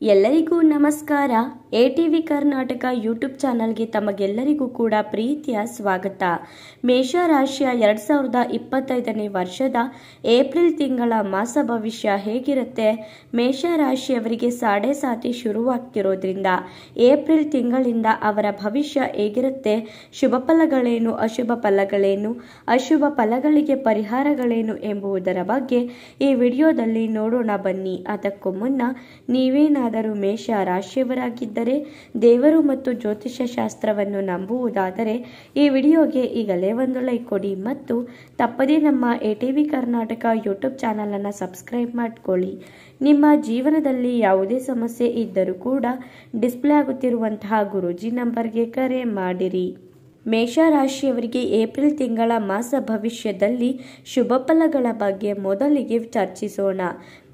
ಎಲ್ಲರಿಗೂ ನಮಸ್ಕಾರ. ATV Karnataka YouTube ಚಾನಲ್ಗೆ ತಮಗೆಲ್ಲರಿಗೂ ಕೂಡ ಪ್ರೀತಿಯ ಸ್ವಾಗತ. ಮೇಷರಾಶಿಯ 2025ನೇ ವರ್ಷದ ಏಪ್ರಿಲ್ ತಿಂಗಳ ಮಾಸ ಭವಿಷ್ಯ ಹೇಗಿರುತ್ತೆ? ಮೇಷರಾಶಿಯವರಿಗೆ ಸಾಡೆ ಸಾತಿ ಶುರುವಾಗ್ತಿರೋದ್ರಿಂದ ಏಪ್ರಿಲ್ ತಿಂಗಳಿಂದ ಅವರ ಭವಿಷ್ಯ ಹೇಗಿರುತ್ತೆ? ಶುಭ ಫಲಗಳೇನು, ಅಶುಭ ಫಲಗಳೇನು, ಅಶುಭ ಫಲಗಳಿಗೆ ಪರಿಹಾರಗಳೇನು ಎಂಬುದರ ಬಗ್ಗೆ ಈ ವಿಡಿಯೋದಲ್ಲಿ ನೋಡೋಣ ಬನ್ನಿ. ಅದಕ್ಕೂ ಮುನ್ನ ನೀವೇನಾದರೂ ಮೇಷ ರಾಶಿಯವರಾಗಿದ್ದರೆ ದೇವರು ಮತ್ತು ಜ್ಯೋತಿಷ್ಯ ಶಾಸ್ತ್ರವನ್ನು ನಂಬುವುದಾದರೆ ಈ ವಿಡಿಯೋಗೆ ಈಗಲೇ ಒಂದು ಲೈಕ್ ಕೊಡಿ ಮತ್ತು ತಪ್ಪದೇ ನಮ್ಮ ಎಟಿವಿ ಕರ್ನಾಟಕ ಯೂಟ್ಯೂಬ್ ಚಾನಲ್ ಅನ್ನು ಸಬ್ಸ್ಕ್ರೈಬ್ ಮಾಡಿಕೊಳ್ಳಿ. ನಿಮ್ಮ ಜೀವನದಲ್ಲಿ ಯಾವುದೇ ಸಮಸ್ಯೆ ಇದ್ದರೂ ಕೂಡ ಡಿಸ್ಪ್ಲೇ ಆಗುತ್ತಿರುವಂತಹ ಗುರೂಜಿ ನಂಬರ್ಗೆ ಕರೆ ಮಾಡಿರಿ. ಮೇಷರಾಶಿಯವರಿಗೆ ಏಪ್ರಿಲ್ ತಿಂಗಳ ಮಾಸ ಭವಿಷ್ಯದಲ್ಲಿ ಶುಭ ಫಲಗಳ ಬಗ್ಗೆ ಮೊದಲಿಗೆ ಚರ್ಚಿಸೋಣ.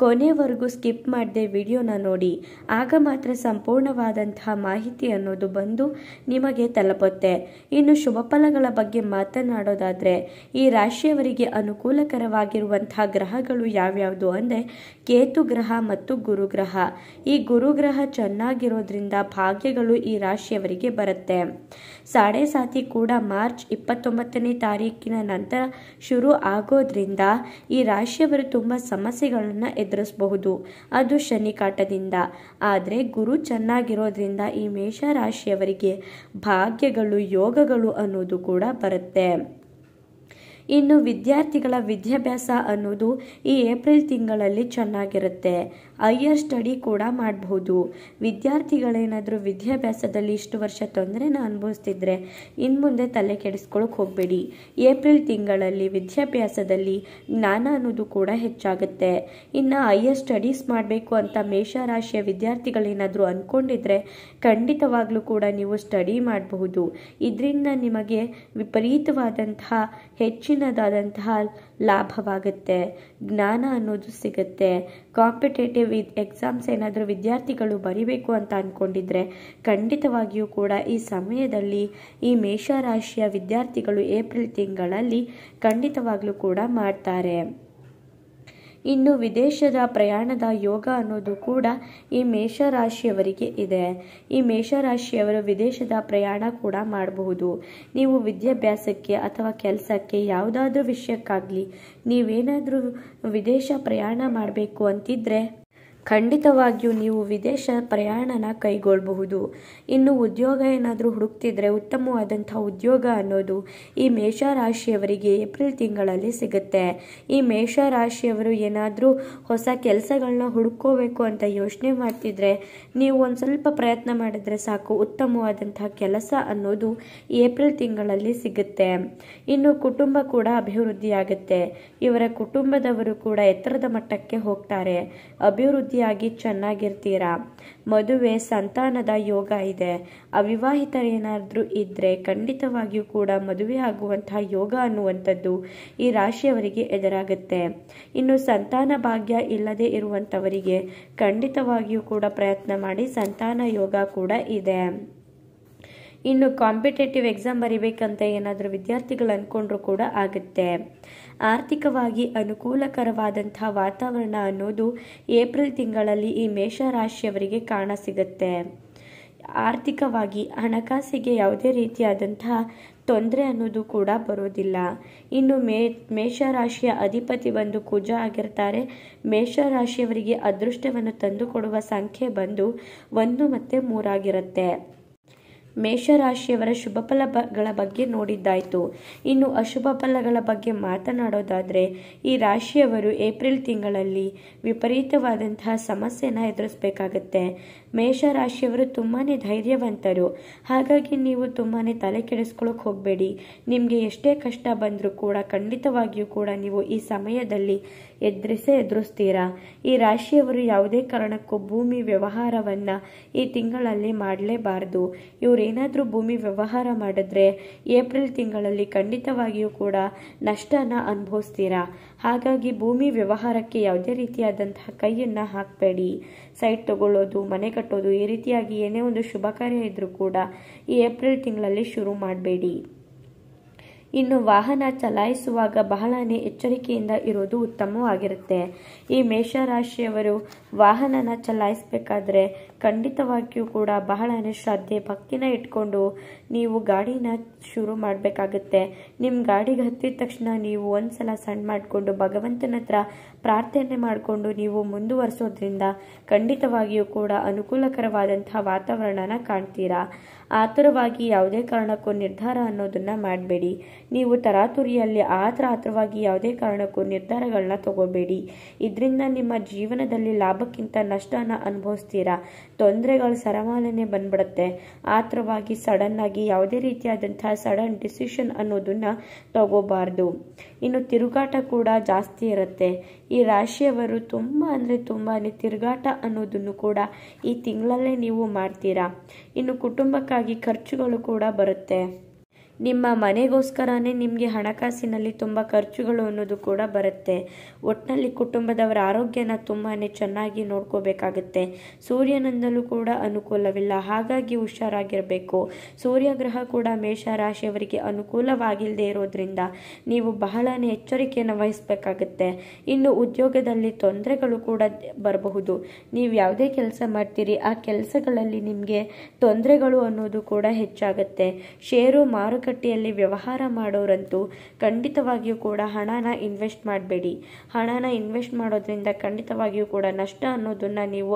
ಕೊನೆವರೆಗೂ ಸ್ಕಿಪ್ ಮಾಡದೆ ವಿಡಿಯೋನ ನೋಡಿ, ಆಗ ಮಾತ್ರ ಸಂಪೂರ್ಣವಾದಂತಹ ಮಾಹಿತಿ ಅನ್ನೋದು ಬಂದು ನಿಮಗೆ ತಲುಪುತ್ತೆ. ಇನ್ನು ಶುಭ ಫಲಗಳ ಬಗ್ಗೆ ಮಾತನಾಡೋದಾದರೆ ಈ ರಾಶಿಯವರಿಗೆ ಅನುಕೂಲಕರವಾಗಿರುವಂತಹ ಗ್ರಹಗಳು ಯಾವ್ಯಾವುದು ಅಂದರೆ ಕೇತು ಗ್ರಹ ಮತ್ತು ಗುರುಗ್ರಹ. ಈ ಗುರುಗ್ರಹ ಚೆನ್ನಾಗಿರೋದ್ರಿಂದ ಭಾಗ್ಯಗಳು ಈ ರಾಶಿಯವರಿಗೆ ಬರುತ್ತೆ. ಸಾಡೆ ಸಾತಿ ಕೂಡ ಮಾರ್ಚ್ 29ನೇ ತಾರೀಕಿನ ನಂತರ ಶುರು ಆಗೋದ್ರಿಂದ ಈ ರಾಶಿಯವರು ತುಂಬ ಸಮಸ್ಯೆಗಳನ್ನು ಎದುರಿಸಬಹುದು, ಅದು ಶನಿ ಕಾಟದಿಂದ. ಆದರೆ ಗುರು ಚೆನ್ನಾಗಿರೋದ್ರಿಂದ ಈ ಮೇಷರಾಶಿಯವರಿಗೆ ಭಾಗ್ಯಗಳು, ಯೋಗಗಳು ಅನ್ನೋದು ಕೂಡ ಬರುತ್ತೆ. ಇನ್ನು ವಿದ್ಯಾರ್ಥಿಗಳ ವಿದ್ಯಾಭ್ಯಾಸ ಅನ್ನೋದು ಈ ಏಪ್ರಿಲ್ ತಿಂಗಳಲ್ಲಿ ಚೆನ್ನಾಗಿರುತ್ತೆ. ಹೈಯರ್ ಸ್ಟಡಿ ಕೂಡ ಮಾಡಬಹುದು. ವಿದ್ಯಾರ್ಥಿಗಳೇನಾದರೂ ವಿದ್ಯಾಭ್ಯಾಸದಲ್ಲಿ ಇಷ್ಟು ವರ್ಷ ತೊಂದರೆನ ಅನುಭವಿಸ್ತಿದ್ರೆ ಇನ್ನು ಮುಂದೆ ತಲೆ ಕೆಡಿಸ್ಕೊಳ್ಳೋಕೆ ಹೋಗಬೇಡಿ. ಏಪ್ರಿಲ್ ತಿಂಗಳಲ್ಲಿ ವಿದ್ಯಾಭ್ಯಾಸದಲ್ಲಿ ಜ್ಞಾನ ಅನ್ನೋದು ಕೂಡ ಹೆಚ್ಚಾಗುತ್ತೆ. ಇನ್ನು ಹೈಯರ್ ಸ್ಟಡೀಸ್ ಮಾಡಬೇಕು ಅಂತ ಮೇಷರಾಶಿಯ ವಿದ್ಯಾರ್ಥಿಗಳೇನಾದರೂ ಅಂದ್ಕೊಂಡಿದ್ರೆ ಖಂಡಿತವಾಗ್ಲೂ ಕೂಡ ನೀವು ಸ್ಟಡಿ ಮಾಡಬಹುದು. ಇದರಿಂದ ನಿಮಗೆ ವಿಪರೀತವಾದಂತಹ ಹೆಚ್ಚಿನದಾದಂತಹ ಲಾಭವಾಗುತ್ತೆ, ಜ್ಞಾನ ಅನ್ನೋದು ಸಿಗುತ್ತೆ. ಕಾಂಪಿಟೇಟಿವ್ ಎಕ್ಸಾಮ್ಸ್ ಏನಾದರೂ ವಿದ್ಯಾರ್ಥಿಗಳು ಬರೀಬೇಕು ಅಂತ ಅಂದ್ಕೊಂಡಿದ್ರೆ ಖಂಡಿತವಾಗಿಯೂ ಕೂಡ ಈ ಸಮಯದಲ್ಲಿ ಈ ಮೇಷರಾಶಿಯ ವಿದ್ಯಾರ್ಥಿಗಳು ಏಪ್ರಿಲ್ ತಿಂಗಳಲ್ಲಿ ಖಂಡಿತವಾಗ್ಲೂ ಕೂಡ ಮಾಡ್ತಾರೆ. ಇನ್ನು ವಿದೇಶದ ಪ್ರಯಾಣದ ಯೋಗ ಅನ್ನೋದು ಕೂಡ ಈ ಮೇಷರಾಶಿಯವರಿಗೆ ಇದೆ. ಈ ಮೇಷರಾಶಿಯವರು ವಿದೇಶದ ಪ್ರಯಾಣ ಕೂಡ ಮಾಡಬಹುದು. ನೀವು ವಿದ್ಯಾಭ್ಯಾಸಕ್ಕೆ ಅಥವಾ ಕೆಲಸಕ್ಕೆ ಯಾವುದಾದ್ರೂ ವಿಷಯಕ್ಕಾಗಲಿ ನೀವೇನಾದರೂ ವಿದೇಶ ಪ್ರಯಾಣ ಮಾಡಬೇಕು ಅಂತಿದ್ರೆ ಖಂಡಿತವಾಗಿಯೂ ನೀವು ವಿದೇಶ ಪ್ರಯಾಣನ ಕೈಗೊಳ್ಳಬಹುದು. ಇನ್ನು ಉದ್ಯೋಗ ಏನಾದರೂ ಹುಡುಕ್ತಿದ್ರೆ ಉತ್ತಮವಾದಂಥ ಉದ್ಯೋಗ ಅನ್ನೋದು ಈ ಮೇಷರಾಶಿಯವರಿಗೆ ಏಪ್ರಿಲ್ ತಿಂಗಳಲ್ಲಿ ಸಿಗುತ್ತೆ. ಈ ಮೇಷರಾಶಿಯವರು ಏನಾದರೂ ಹೊಸ ಕೆಲಸಗಳನ್ನ ಹುಡುಕೋಬೇಕು ಅಂತ ಯೋಚನೆ ಮಾಡ್ತಿದ್ರೆ ನೀವು ಒಂದು ಸ್ವಲ್ಪ ಪ್ರಯತ್ನ ಮಾಡಿದ್ರೆ ಸಾಕು, ಉತ್ತಮವಾದಂತಹ ಕೆಲಸ ಅನ್ನೋದು ಏಪ್ರಿಲ್ ತಿಂಗಳಲ್ಲಿ ಸಿಗುತ್ತೆ. ಇನ್ನು ಕುಟುಂಬ ಕೂಡ ಅಭಿವೃದ್ಧಿಯಾಗುತ್ತೆ. ಇವರ ಕುಟುಂಬದವರು ಕೂಡ ಎತ್ತರದ ಮಟ್ಟಕ್ಕೆ ಹೋಗ್ತಾರೆ, ಅಭಿವೃದ್ಧಿಯಾಗಿ ಚೆನ್ನಾಗಿರ್ತೀರಾ. ಮದುವೆ, ಸಂತಾನದ ಯೋಗ ಇದೆ. ಅವಿವಾಹಿತರೇನಾದರೂ ಇದ್ದರೆ ಖಂಡಿತವಾಗಿಯೂ ಕೂಡ ಮದುವೆ ಆಗುವಂತಹ ಯೋಗ ಅನ್ನುವಂಥದ್ದು ಈ ರಾಶಿಯವರಿಗೆ ಎದುರಾಗುತ್ತೆ. ಇನ್ನು ಸಂತಾನ ಭಾಗ್ಯ ಇಲ್ಲದೆ ಇರುವಂಥವರಿಗೆ ಖಂಡಿತವಾಗಿಯೂ ಕೂಡ ಪ್ರಯತ್ನ ಮಾಡಿ, ಸಂತಾನ ಯೋಗ ಕೂಡ ಇದೆ. ಇನ್ನು ಕಾಂಪಿಟೇಟಿವ್ ಎಕ್ಸಾಮ್ ಬರೀಬೇಕಂತ ಏನಾದರೂ ವಿದ್ಯಾರ್ಥಿಗಳು ಅಂದ್ಕೊಂಡ್ರೂ ಕೂಡ ಆಗುತ್ತೆ. ಆರ್ಥಿಕವಾಗಿ ಅನುಕೂಲಕರವಾದಂಥ ವಾತಾವರಣ ಅನ್ನೋದು ಏಪ್ರಿಲ್ ತಿಂಗಳಲ್ಲಿ ಈ ಮೇಷರಾಶಿಯವರಿಗೆ ಕಾಣಸಿಗುತ್ತೆ. ಆರ್ಥಿಕವಾಗಿ ಹಣಕಾಸಿಗೆ ಯಾವುದೇ ರೀತಿಯಾದಂತಹ ತೊಂದರೆ ಅನ್ನೋದು ಕೂಡ ಬರೋದಿಲ್ಲ. ಇನ್ನು ಮೇಷರಾಶಿಯ ಅಧಿಪತಿ ಬಂದು ಕುಜ ಆಗಿರ್ತಾರೆ. ಮೇಷರಾಶಿಯವರಿಗೆ ಅದೃಷ್ಟವನ್ನು ತಂದುಕೊಡುವ ಸಂಖ್ಯೆ ಬಂದು 1 ಮತ್ತು 3 ಆಗಿರುತ್ತೆ. ಮೇಷರಾಶಿಯವರ ಶುಭ ಫಲಗಳ ಬಗ್ಗೆ ನೋಡಿದ್ದಾಯಿತು. ಇನ್ನು ಅಶುಭ ಫಲಗಳ ಬಗ್ಗೆ ಮಾತನಾಡೋದಾದರೆ ಈ ರಾಶಿಯವರು ಏಪ್ರಿಲ್ ತಿಂಗಳಲ್ಲಿ ವಿಪರೀತವಾದಂತಹ ಸಮಸ್ಯೆನ ಎದುರಿಸಬೇಕಾಗತ್ತೆ. ಮೇಷರಾಶಿಯವರು ತುಂಬಾ ಧೈರ್ಯವಂತರು. ಹಾಗಾಗಿ ನೀವು ತುಂಬಾ ತಲೆ ಕೆಡಿಸ್ಕೊಳ್ಳೋಕೆ ಹೋಗಬೇಡಿ. ನಿಮಗೆ ಎಷ್ಟೇ ಕಷ್ಟ ಬಂದರೂ ಕೂಡ ಖಂಡಿತವಾಗಿಯೂ ಕೂಡ ನೀವು ಈ ಸಮಯದಲ್ಲಿ ಎದುರಿಸ್ತೀರಾ. ಈ ರಾಶಿಯವರು ಯಾವುದೇ ಕಾರಣಕ್ಕೂ ಭೂಮಿ ವ್ಯವಹಾರವನ್ನು ಈ ತಿಂಗಳಲ್ಲಿ ಮಾಡಲೇಬಾರದು. ಇವರೇನಾದರೂ ಭೂಮಿ ವ್ಯವಹಾರ ಮಾಡಿದ್ರೆ ಏಪ್ರಿಲ್ ತಿಂಗಳಲ್ಲಿ ಖಂಡಿತವಾಗಿಯೂ ಕೂಡ ನಷ್ಟನ ಅನುಭವಿಸ್ತೀರಾ. ಹಾಗಾಗಿ ಭೂಮಿ ವ್ಯವಹಾರಕ್ಕೆ ಯಾವುದೇ ರೀತಿಯಾದಂತಹ ಕೈಯನ್ನು ಹಾಕಬೇಡಿ. ಸೈಟ್ ತಗೊಳ್ಳೋದು, ಮನೆ ಕಟ್ಟೋದು, ಈ ರೀತಿಯಾಗಿ ಏನೇ ಒಂದು ಶುಭ ಕಾರ್ಯ ಇದ್ರೂ ಕೂಡ ಈ ಏಪ್ರಿಲ್ ತಿಂಗಳಲ್ಲಿ ಶುರು ಮಾಡಬೇಡಿ. ಇನ್ನು ವಾಹನ ಚಲಾಯಿಸುವಾಗ ಬಹಳನೇ ಎಚ್ಚರಿಕೆಯಿಂದ ಇರೋದು ಉತ್ತಮವಾಗಿರುತ್ತೆ. ಈ ಮೇಷರಾಶಿಯವರು ವಾಹನನ ಚಲಾಯಿಸಬೇಕಾದ್ರೆ ಖಂಡಿತವಾಗಿಯೂ ಕೂಡ ಬಹಳನೇ ಶ್ರದ್ಧೆ ಭಕ್ತಿನ ಇಟ್ಕೊಂಡು ನೀವು ಗಾಡಿನ ಶುರು ಮಾಡಬೇಕಾಗುತ್ತೆ. ನಿಮ್ಮ ಗಾಡಿಗೆ ಹತ್ತಿದ ತಕ್ಷಣ ನೀವು ಒಂದ್ಸಲ ಸಣ್ಣ ಮಾಡಿಕೊಂಡು ಭಗವಂತನ ಹತ್ರ ಪ್ರಾರ್ಥನೆ ಮಾಡಿಕೊಂಡು ನೀವು ಮುಂದುವರಿಸೋದ್ರಿಂದ ಖಂಡಿತವಾಗಿಯೂ ಕೂಡ ಅನುಕೂಲಕರವಾದಂತಹ ವಾತಾವರಣನ ಕಾಣ್ತೀರಾ. ಆತುರವಾಗಿ ಯಾವುದೇ ಕಾರಣಕ್ಕೂ ನಿರ್ಧಾರ ಅನ್ನೋದನ್ನ ಮಾಡಬೇಡಿ. ನೀವು ತರಾತುರಿಯಲ್ಲಿ ಆತುರವಾಗಿ ಯಾವುದೇ ಕಾರಣಕ್ಕೂ ನಿರ್ಧಾರಗಳನ್ನ ತಗೋಬೇಡಿ. ಇದರಿಂದ ನಿಮ್ಮ ಜೀವನದಲ್ಲಿ ಲಾಭಕ್ಕಿಂತ ನಷ್ಟನ ಅನುಭವಿಸ್ತೀರಾ. ತೊಂದರೆಗಳ ಸರಮಾಲೆನೆ ಬಂದ್ಬಿಡುತ್ತೆ. ಆತುರವಾಗಿ ಸಡನ್ ಆಗಿ ಯಾವುದೇ ರೀತಿಯಾದಂತಹ ಸಡನ್ ಡಿಸಿಷನ್ ಅನ್ನೋದನ್ನ ತಗೋಬಾರ್ದು. ಇನ್ನು ತಿರುಗಾಟ ಕೂಡ ಜಾಸ್ತಿ ಇರುತ್ತೆ. ಈ ರಾಶಿಯವರು ತುಂಬಾನೇ ತಿರುಗಾಟ ಅನ್ನೋದನ್ನು ಕೂಡ ಈ ತಿಂಗಳಲ್ಲೇ ನೀವು ಮಾಡ್ತೀರಾ. ಇನ್ನು ಕುಟುಂಬಕ್ಕಾಗಿ ಖರ್ಚುಗಳು ಕೂಡ ಬರುತ್ತೆ. ನಿಮ್ಮ ಮನೆಗೋಸ್ಕರನೇ ನಿಮಗೆ ಹಣಕಾಸಿನಲ್ಲಿ ತುಂಬ ಖರ್ಚುಗಳು ಅನ್ನೋದು ಕೂಡ ಬರುತ್ತೆ. ಒಟ್ಟಿನಲ್ಲಿ ಕುಟುಂಬದವರ ಆರೋಗ್ಯನ ತುಂಬಾ ಚೆನ್ನಾಗಿ ನೋಡ್ಕೋಬೇಕಾಗುತ್ತೆ. ಸೂರ್ಯನಿಂದಲೂ ಕೂಡ ಅನುಕೂಲವಿಲ್ಲ, ಹಾಗಾಗಿ ಹುಷಾರಾಗಿರಬೇಕು. ಸೂರ್ಯಗ್ರಹ ಕೂಡ ಮೇಷರಾಶಿಯವರಿಗೆ ಅನುಕೂಲವಾಗಿಲ್ಲದೆ ಇರೋದ್ರಿಂದ ನೀವು ಬಹಳನೇ ಎಚ್ಚರಿಕೆಯನ್ನು ವಹಿಸಬೇಕಾಗುತ್ತೆ. ಇನ್ನು ಉದ್ಯೋಗದಲ್ಲಿ ತೊಂದರೆಗಳು ಕೂಡ ಬರಬಹುದು. ನೀವು ಯಾವುದೇ ಕೆಲಸ ಮಾಡ್ತೀರಿ ಆ ಕೆಲಸಗಳಲ್ಲಿ ನಿಮಗೆ ತೊಂದರೆಗಳು ಅನ್ನೋದು ಕೂಡ ಹೆಚ್ಚಾಗುತ್ತೆ. ಷೇರು ಮಾರುಕಟ್ಟೆಯಲ್ಲಿ ವ್ಯವಹಾರ ಮಾಡೋರಂತೂ ಖಂಡಿತವಾಗಿಯೂ ಕೂಡ ಹಣನ ಇನ್ವೆಸ್ಟ್ ಮಾಡಬೇಡಿ. ಹಣನ ಇನ್ವೆಸ್ಟ್ ಮಾಡೋದ್ರಿಂದ ಖಂಡಿತವಾಗಿಯೂ ಕೂಡ ನಷ್ಟ ಅನ್ನೋದನ್ನ ನೀವು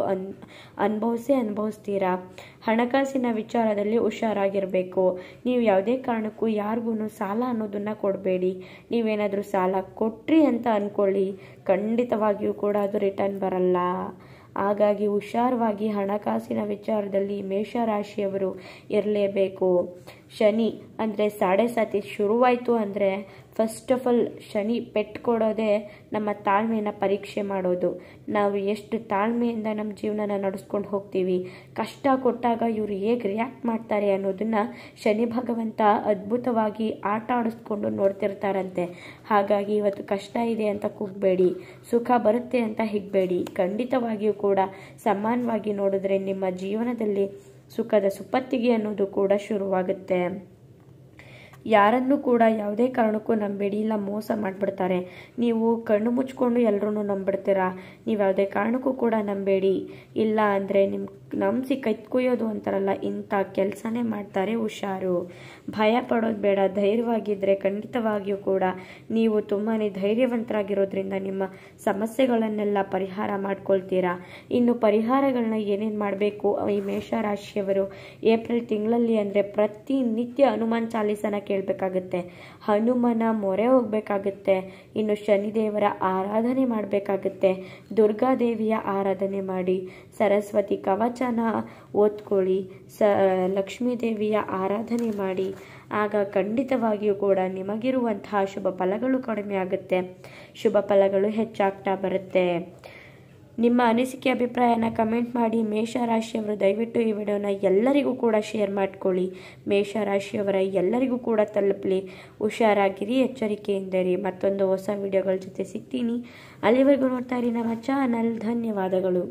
ಅನುಭವಿಸ್ತೀರಾ. ಹಣಕಾಸಿನ ವಿಚಾರದಲ್ಲಿ ಹುಷಾರಾಗಿರಬೇಕು. ನೀವು ಯಾವುದೇ ಕಾರಣಕ್ಕೂ ಯಾರಿಗೂ ಸಾಲ ಅನ್ನೋದನ್ನ ಕೊಡಬೇಡಿ. ನೀವೇನಾದರೂ ಸಾಲ ಕೊಟ್ರಿ ಅಂತ ಅಂದ್ಕೊಳ್ಳಿ, ಖಂಡಿತವಾಗಿಯೂ ಕೂಡ ಅದು ರಿಟರ್ನ್ ಬರಲ್ಲ. ಹಾಗಾಗಿ ಹುಷಾರವಾಗಿ ಹಣಕಾಸಿನ ವಿಚಾರದಲ್ಲಿ ಮೇಷರಾಶಿಯವರು ಇರಲೇಬೇಕು. ಶನಿ ಅಂದರೆ 7.5 ಶುರುವಾಯಿತು ಅಂದರೆ ಫಸ್ಟ್ ಆಫ್ ಆಲ್ ಶನಿ ಪೆಟ್ಟು ಕೊಡೋದೇ ನಮ್ಮ ತಾಳ್ಮೆಯನ್ನು ಪರೀಕ್ಷೆ ಮಾಡೋದು. ನಾವು ಎಷ್ಟು ತಾಳ್ಮೆಯಿಂದ ನಮ್ಮ ಜೀವನನ ನಡೆಸ್ಕೊಂಡು ಹೋಗ್ತೀವಿ, ಕಷ್ಟ ಕೊಟ್ಟಾಗ ಇವರು ಹೇಗೆ ರಿಯಾಕ್ಟ್ ಮಾಡ್ತಾರೆ ಅನ್ನೋದನ್ನು ಶನಿ ಭಗವಂತ ಅದ್ಭುತವಾಗಿ ಆಟ ಆಡಿಸ್ಕೊಂಡು ನೋಡ್ತಿರ್ತಾರಂತೆ. ಹಾಗಾಗಿ ಇವತ್ತು ಕಷ್ಟ ಇದೆ ಅಂತ ಕೂಗಬೇಡಿ, ಸುಖ ಬರುತ್ತೆ ಅಂತ ಹಿಗ್ಬೇಡಿ. ಖಂಡಿತವಾಗಿಯೂ ಕೂಡ ಸಮಾನವಾಗಿ ನೋಡಿದ್ರೆ ನಿಮ್ಮ ಜೀವನದಲ್ಲಿ ಸುಖದ ಸುಪ್ಪತ್ತಿಗೆ ಅನ್ನೋದು ಕೂಡ ಶುರುವಾಗುತ್ತೆ. ಯಾರನ್ನೂ ಕೂಡ ಯಾವುದೇ ಕಾರಣಕ್ಕೂ ನಂಬೇಡಿ, ಇಲ್ಲ ಮೋಸ ಮಾಡಿಬಿಡ್ತಾರೆ. ನೀವು ಕಣ್ಣು ಮುಚ್ಕೊಂಡು ಎಲ್ಲರೂ ನಂಬಿಡ್ತೀರಾ. ನೀವು ಯಾವುದೇ ಕಾರಣಕ್ಕೂ ಕೂಡ ನಂಬೇಡಿ. ಇಲ್ಲ ಅಂದರೆ ನಿಮ್ಮ ನಂಬಿಸಿ ಕೈತ್ಕೊಯ್ಯೋದು ಅಂತಾರಲ್ಲ, ಇಂಥ ಕೆಲಸನೇ ಮಾಡ್ತಾರೆ. ಹುಷಾರು. ಭಯ ಪಡೋದು ಬೇಡ, ಧೈರ್ಯವಾಗಿದ್ದರೆ ಖಂಡಿತವಾಗಿಯೂ ಕೂಡ ನೀವು ತುಂಬಾ ಧೈರ್ಯವಂತರಾಗಿರೋದ್ರಿಂದ ನಿಮ್ಮ ಸಮಸ್ಯೆಗಳನ್ನೆಲ್ಲ ಪರಿಹಾರ ಮಾಡ್ಕೊಳ್ತೀರಾ. ಇನ್ನು ಪರಿಹಾರಗಳನ್ನ ಏನೇನು ಮಾಡಬೇಕು ಈ ಮೇಷರಾಶಿಯವರು ಏಪ್ರಿಲ್ ತಿಂಗಳಲ್ಲಿ ಅಂದರೆ ಪ್ರತಿನಿತ್ಯ ಹನುಮಾನ್ ಚಾಲೀಸನ ಕೇಳಬೇಕಾಗುತ್ತೆ, ಹನುಮನ ಮೊರೆ ಹೋಗಬೇಕಾಗುತ್ತೆ. ಇನ್ನು ಶನಿದೇವರ ಆರಾಧನೆ ಮಾಡಬೇಕಾಗುತ್ತೆ, ದುರ್ಗಾದೇವಿಯ ಆರಾಧನೆ ಮಾಡಿ, ಸರಸ್ವತಿ ಕವಚನ ಓದ್ಕೊಳ್ಳಿ, ಲಕ್ಷ್ಮೀ ದೇವಿಯ ಆರಾಧನೆ ಮಾಡಿ. ಆಗ ಖಂಡಿತವಾಗಿಯೂ ಕೂಡ ನಿಮಗಿರುವಂತಹ ಶುಭ ಫಲಗಳು ಕಡಿಮೆ ಆಗುತ್ತೆ, ಶುಭ ಫಲಗಳು ಹೆಚ್ಚಾಗ್ತಾ ಬರುತ್ತೆ. ನಿಮ್ಮ ಅನಿಸಿಕೆ ಅಭಿಪ್ರಾಯನ ಕಮೆಂಟ್ ಮಾಡಿ. ಮೇಷರಾಶಿಯವರು ದಯವಿಟ್ಟು ಈ ವಿಡಿಯೋನ ಎಲ್ಲರಿಗೂ ಕೂಡ ಶೇರ್ ಮಾಡ್ಕೊಳ್ಳಿ. ಮೇಷರಾಶಿಯವರ ಎಲ್ಲರಿಗೂ ಕೂಡ ತಲುಪಲಿ. ಹುಷಾರಾಗಿರಿ, ಎಚ್ಚರಿಕೆಯಿಂದಿರಿ. ಮತ್ತೊಂದು ಹೊಸ ವಿಡಿಯೋಗಳ ಜೊತೆ ಸಿಗ್ತೀನಿ. ಅಲ್ಲಿವರೆಗೂ ನೋಡ್ತಾ ಇರಿ ನಮ್ಮ ಚಾನಲ್. ಧನ್ಯವಾದಗಳು.